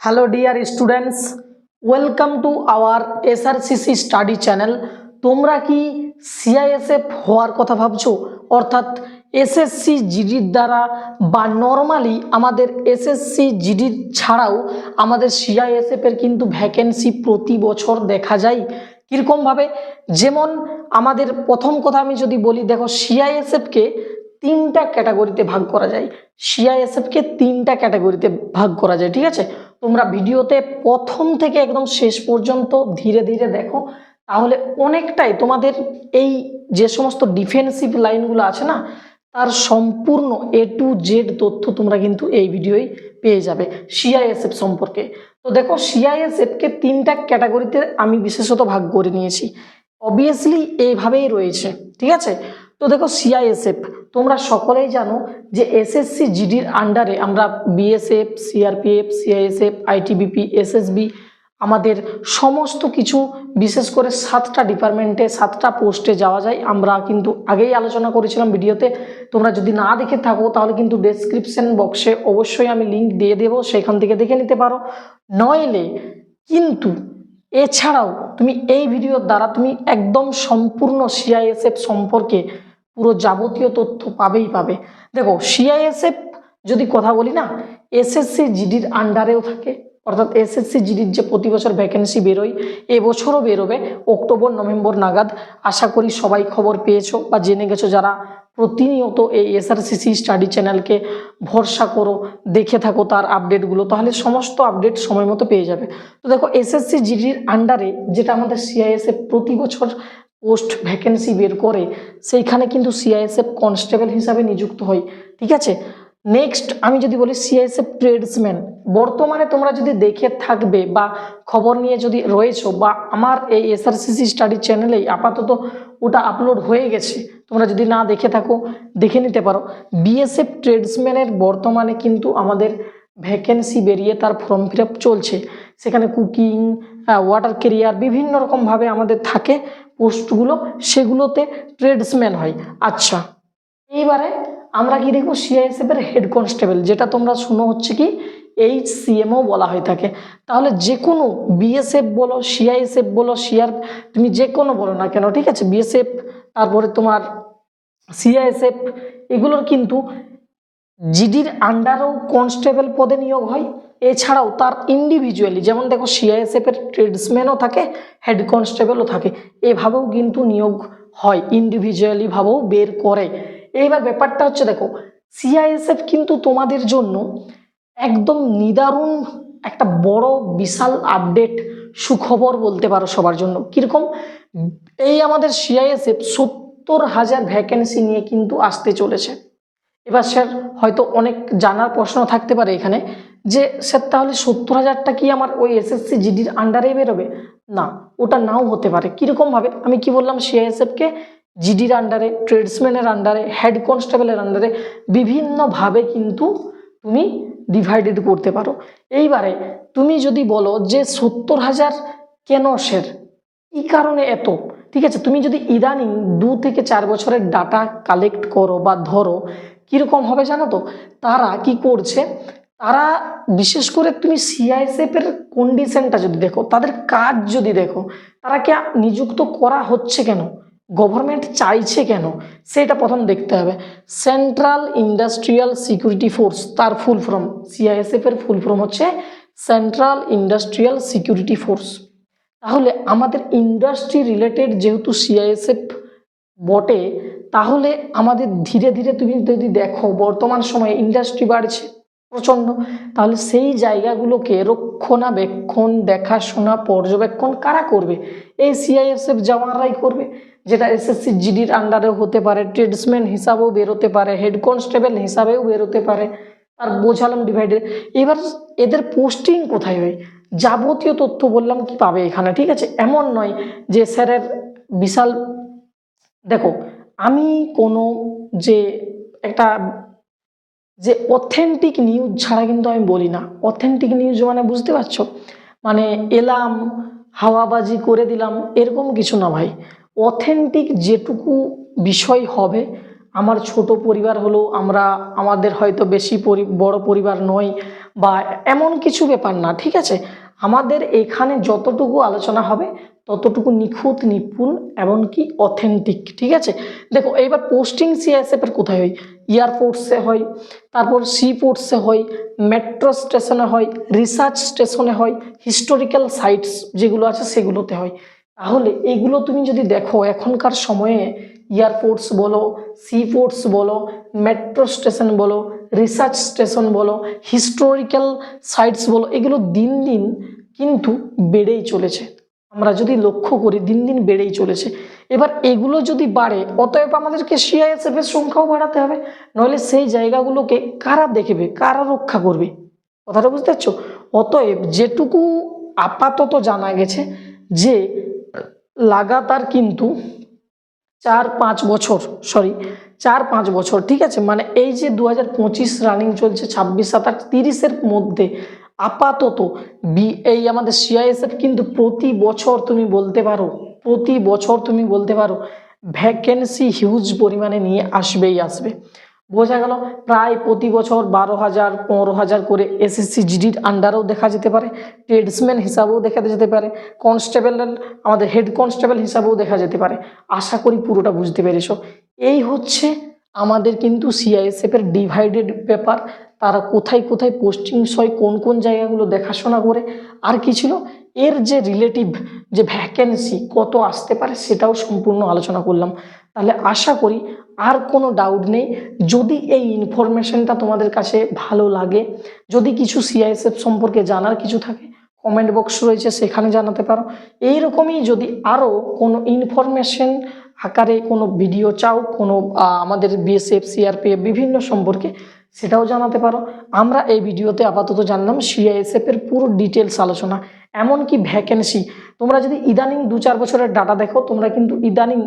Hello dear students, welcome to our SRCC study channel. তোমরা কি CISF হওয়ার কথা ভাবছো? অর্থাৎ এসএসসি জিডির দ্বারা বা নর্মালি আমাদের এসএসসি জিডির ছাড়াও আমাদের সিআইএসএফের কিন্তু ভ্যাকেন্সি প্রতি বছর দেখা যায়। কীরকমভাবে? যেমন আমাদের প্রথম কথা আমি যদি বলি, দেখো সিআইএসএফকে তিনটা ক্যাটাগরিতে ভাগ করা যায়। সিআইএসএফকে তিনটা ক্যাটাগরিতে ভাগ করা যায়, ঠিক আছে? তোমরা ভিডিওতে প্রথম থেকে একদম শেষ পর্যন্ত ধীরে ধীরে দেখো, তাহলে অনেকটাই তোমাদের এই যে সমস্ত ডিফেন্সিভ লাইনগুলো আছে না, তার সম্পূর্ণ এ টু জেড তথ্য তোমরা কিন্তু এই ভিডিওই পেয়ে যাবে সিআইএসএফ সম্পর্কে। তো দেখো, সিআইএসএফকে তিনটা ক্যাটাগরিতে আমি বিশেষত ভাগ করে নিয়েছি। অবভিয়াসলি এইভাবেই রয়েছে, ঠিক আছে? তো দেখো, সিআইএসএফ তোমরা সকলেই জানো যে এসএসসি জিডির আন্ডারে আমরা BSF, CRPF, CISF, ITBP, SSB আমাদের সমস্ত কিছু, বিশেষ করে 7টা ডিপার্টমেন্টে 7টা পোস্টে যাওয়া যায়। আমরা কিন্তু আগেই আলোচনা করেছিলাম ভিডিওতে। তোমরা যদি না দেখে থাকো তাহলে কিন্তু ডেসক্রিপশন বক্সে অবশ্যই আমি লিঙ্ক দিয়ে দেবো, সেখান থেকে দেখে নিতে পারো। নইলে কিন্তু এছাড়াও তুমি এই ভিডিওর দ্বারা তুমি একদম সম্পূর্ণ সিআইএসএফ সম্পর্কে পুরো যাবতীয় তথ্য পাবে। দেখো, সিআইএসএফ যদি কথা বলি না, এসএসসি জিডির আন্ডারেও থাকে। অর্থাৎ এসএসসি জিডির যে প্রতি বছর ভ্যাকেন্সি বেরোয়, এবছরও বেরোবে অক্টোবর নভেম্বর নাগাদ। আশা করি সবাই খবর পেয়েছো বা জেনে গেছো, যারা প্রতিনিয়ত এই এসআরসিসি স্টাডি চ্যানেলকে ভরসা করো, দেখে থাকো তার আপডেটগুলো, তাহলে সমস্ত আপডেট সময় মতো পেয়ে যাবে। তো দেখো, এসএসসি জিডির আন্ডারে যেটা আমাদের সিআইএসএফ প্রতি বছর পোস্ট ভ্যাকেন্সি বের করে, সেইখানে কিন্তু সিআইএসএফ কনস্টেবল হিসাবে নিযুক্ত হয়, ঠিক আছে? নেক্সট আমি যদি বলি সিআইএসএফ ট্রেডসম্যান, বর্তমানে তোমরা যদি দেখে থাকবে বা খবর নিয়ে যদি রয়েছো, বা আমার এই এসআরসিসি স্টাডি চ্যানেলেই আপাতত ওটা আপলোড হয়ে গেছে, তোমরা যদি না দেখে থাকো দেখে নিতে পারো। বিএসএফ ট্রেডসম্যানের বর্তমানে কিন্তু আমাদের ভ্যাকেন্সি বেরিয়ে তার ফর্ম ফিল আপ চলছে। সেখানে কুকিং, ওয়াটার ক্যারিয়ার, বিভিন্ন রকমভাবে আমাদের থাকে পোস্টগুলো, সেগুলোতে ট্রেডসম্যান হয়। আচ্ছা, এইবারে আমরা কি দেখবো, সিআইএসএফ এর হেড কনস্টেবল, যেটা তোমরা শুনো হচ্ছে কি HCMও বলা হয়ে থাকে। তাহলে যে কোনো বিএসএফ বলো, সিআইএসএফ বলো, তুমি যে কোনো বলো না কেন, ঠিক আছে? বিএসএফ, তারপরে তোমার সিআইএসএফ, এগুলোর কিন্তু জিডির আন্ডারেও কনস্টেবল পদে নিয়োগ হয়। এছাড়াও তার ইন্ডিভিজুয়ালি, যেমন দেখো সিআইএসএফ এর ট্রেডসম্যানও থাকে, হেড কনস্টেবলও থাকে, এভাবেও কিন্তু নিয়োগ হয়, ইন্ডিভিজুয়ালি ভাবেও বের করে। এইবার ব্যাপারটা হচ্ছে, দেখো সিআইএসএফ কিন্তু তোমাদের জন্য একদম নিদারুণ একটা বড় বিশাল আপডেট, সুখবর বলতে পারো সবার জন্য। কিরকম? এই আমাদের সিআইএসএফ 70,000 ভ্যাকেন্সি নিয়ে কিন্তু আসতে চলেছে। এবার স্যার, হয়তো অনেক জানার প্রশ্ন থাকতে পারে এখানে, যে স্যার তাহলে 70,000টা কি আমার ওই এসএসসি জিডির আন্ডারে বেরোবে? না, ওটা নাও হতে পারে। কীরকমভাবে? আমি কি বললাম, সিআইএসএফকে জিডির আন্ডারে, ট্রেডসম্যানের আন্ডারে, হেড কনস্টেবলের আন্ডারে বিভিন্নভাবে কিন্তু তুমি ডিভাইডেড করতে পারো। এইবারে তুমি যদি বলো যে 70,000 কেন স্যার, কি কারণে এত, ঠিক আছে? তুমি যদি ইদানিং 2 থেকে 4 বছরের ডাটা কালেক্ট করো বা ধরো, কীরকম হবে জানো তো? তারা কি করছে, তারা বিশেষ করে তুমি সিআইএসএফ এর কন্ডিশনটা যদি দেখো, তাদের কাজ যদি দেখো, তারা কে নিযুক্ত করা হচ্ছে কেন, গভর্নমেন্ট চাইছে কেন, সেটা প্রথম দেখতে হবে। সেন্ট্রাল ইন্ডাস্ট্রিয়াল সিকিউরিটি ফোর্স, তার ফুল ফর্ম, সিআইএসএফ এর ফুল ফর্ম হচ্ছে সেন্ট্রাল ইন্ডাস্ট্রিয়াল সিকিউরিটি ফোর্স। তাহলে আমাদের ইন্ডাস্ট্রি রিলেটেড যেহেতু সিআইএসএফ বটে, তাহলে আমাদের ধীরে ধীরে তুমি যদি দেখো বর্তমান সময়ে ইন্ডাস্ট্রি বাড়ছে প্রচণ্ড, তাহলে সেই জায়গাগুলোকে রক্ষণাবেক্ষণ, দেখাশোনা, পর্যবেক্ষণ কারা করবে? এই সিআইএসএফ জওয়ানরাই করবে, যেটা এসএসসি জিডির আন্ডারেও হতে পারে, ট্রেডসম্যান হিসাবেও বেরোতে পারে, হেড কনস্টেবল হিসাবেও বেরোতে পারে। আর বোঝালাম ডিভাইডেড। এবার এদের পোস্টিং কোথায় হয়, যাবতীয় তথ্য বললাম কি পাবে এখানে, ঠিক আছে? এমন নয় যে স্যারের বিশাল, দেখো আমি কোনো যে একটা যে অথেন্টিক নিউজ ছাড়া কিন্তু আমি বলি না। অথেন্টিক নিউজ মানে বুঝতে পারছো, মানে এলাম হাওয়াবাজি করে দিলাম এরকম কিছু না ভাই। অথেন্টিক যেটুকু বিষয় হবে আমার ছোট পরিবার হলেও আমাদের হয়তো বেশি বড় পরিবার নয় বা এমন কিছু ব্যাপার না, ঠিক আছে। আমাদের এখানে যতটুকু আলোচনা হবে ততটুকু নিখুঁত, নিপুণ এমনকি অথেন্টিক, ঠিক আছে। দেখো এইবার পোস্টিং সিআইএসএফ এর কোথায় হয়? এয়ারফোর্সে হয়, তারপর সি পোর্টসে হয়, মেট্রো স্টেশনে হয়, রিসার্চ স্টেশনে হয়, হিস্টোরিক্যাল সাইটস যেগুলো আছে সেগুলোতে হয়। তাহলে এগুলো তুমি যদি দেখো এখনকার সময়ে এয়ারফোর্স বলো, সি পোর্টস বলো, মেট্রো স্টেশন বলো, রিসার্চ স্টেশন বলো, হিস্টোরিক্যাল সাইটস বলো, এগুলো দিন দিন কিন্তু বেড়েই চলেছে। আমরা যদি লক্ষ্য করি দিন দিন বেড়েই চলেছে। এবার এগুলো যদি বাড়ে, অতএব আমাদেরকে সিআইএসএফ এর সংখ্যাও বাড়াতে হবে, নইলে সেই জায়গাগুলোকে কারা দেখবে, কারা রক্ষা করবে? কথাটা বুঝতে পারছো? অতএব যেটুকু আপাতত জানা গেছে যে লাগাতার কিন্তু 4-5 বছর, ঠিক আছে, মানে এই যে 2025 রানিং চলছে, 26, 27, 30-এর মধ্যে আপাতত এই আমাদের সিআইএসএফ কিন্তু প্রতি বছর তুমি বলতে পারো ভ্যাকেন্সি হিউজ পরিমাণে নিয়ে আসবে। বোঝা গেল? প্রায় প্রতি বছর 12,000, 15,000 করে এসএসসি জিডির আন্ডারেও দেখা যেতে পারে, ট্রেডসম্যান হিসাবেও দেখা যেতে পারে, কনস্টেবল আমাদের হেড কনস্টেবল হিসাবেও দেখা যেতে পারে। আশা করি পুরোটা বুঝতে পেরেছো। এই হচ্ছে আমাদের কিন্তু সিআইএসএফ এর ডিভাইডেড ব্যাপার, তারা কোথায় কোথায় পোস্টিংস হয়, কোন কোন জায়গাগুলো দেখাশোনা করে, আর কি ছিল এর যে রিলেটিভ যে ভ্যাকেন্সি কত আসতে পারে সেটাও সম্পূর্ণ আলোচনা করলাম। তাহলে আশা করি আর কোনো ডাউট নেই। যদি এই ইনফরমেশনটা তোমাদের কাছে ভালো লাগে, যদি কিছু সিআইএসএফ সম্পর্কে জানার কিছু থাকে, কমেন্ট বক্স রয়েছে সেখানে জানাতে পারো। এইরকমই যদি আরও কোনো ইনফরমেশন আকারে কোনো ভিডিও চাও, কোনো আমাদের বিএসএফ, সিআরপিএফ বিভিন্ন সম্পর্কে, সেটাও জানাতে পারো। আমরা এই ভিডিওতে আপাতত জানলাম সিআইএসএফ এর পুরো ডিটেলস আলোচনা, এমনকি ভ্যাকেন্সি। তোমরা যদি ইদানিং 2-4 বছরের ডাটা দেখো, তোমরা কিন্তু ইদানিং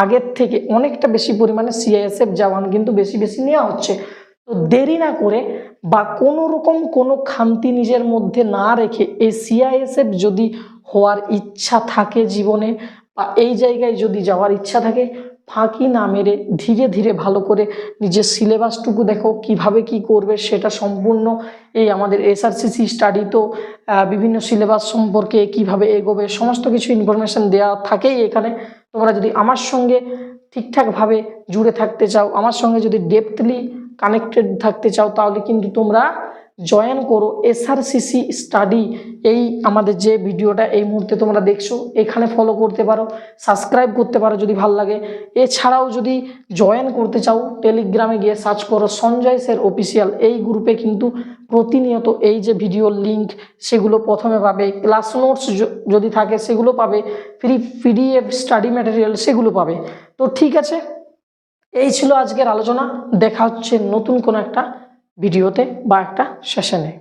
আগের থেকে অনেকটা বেশি পরিমাণে সিআইএসএফ জওয়ান কিন্তু বেশি নেওয়া হচ্ছে। তো দেরি না করে বা কোনো রকম কোনো খামতি নিজের মধ্যে না রেখে এই সিআইএসএফ যদি হওয়ার ইচ্ছা থাকে জীবনে, বা এই জায়গায় যদি যাওয়ার ইচ্ছা থাকে, ফাঁকি না মেরে ধীরে ধীরে ভালো করে নিজের সিলেবাসটুকু দেখো, কিভাবে কি করবে সেটা সম্পূর্ণ এই আমাদের এসআরসিসি স্টাডি তো বিভিন্ন সিলেবাস সম্পর্কে কিভাবে এগোবে সমস্ত কিছু ইনফরমেশন দেওয়া থাকেই এখানে। তোমরা যদি আমার সঙ্গে ঠিকঠাকভাবে জুড়ে থাকতে চাও, আমার সঙ্গে যদি ডেপথলি কানেক্টেড থাকতে চাও, তাহলে কিন্তু তোমরা জয়েন করো এসআরসিসি স্টাডি। এই আমাদের যে ভিডিওটা এই মুহূর্তে তোমরা দেখছো এখানে ফলো করতে পারো, সাবস্ক্রাইব করতে পারো যদি ভালো লাগে। এছাড়াও যদি জয়েন করতে চাও, টেলিগ্রামে গিয়ে সার্চ করো সঞ্জয় স্যার অফিসিয়াল। এই গ্রুপে কিন্তু প্রতিনিয়ত এই যে ভিডিওর লিঙ্ক সেগুলো প্রথমে পাবে, ক্লাস নোটস যদি থাকে সেগুলো পাবে, ফ্রি পিডিএফ স্টাডি ম্যাটেরিয়াল সেগুলো পাবে। তো ঠিক আছে, এই ছিল আজকের আলোচনা। দেখা হচ্ছে নতুন কোনো একটা ভিডিওতে বা একটা সেশনে।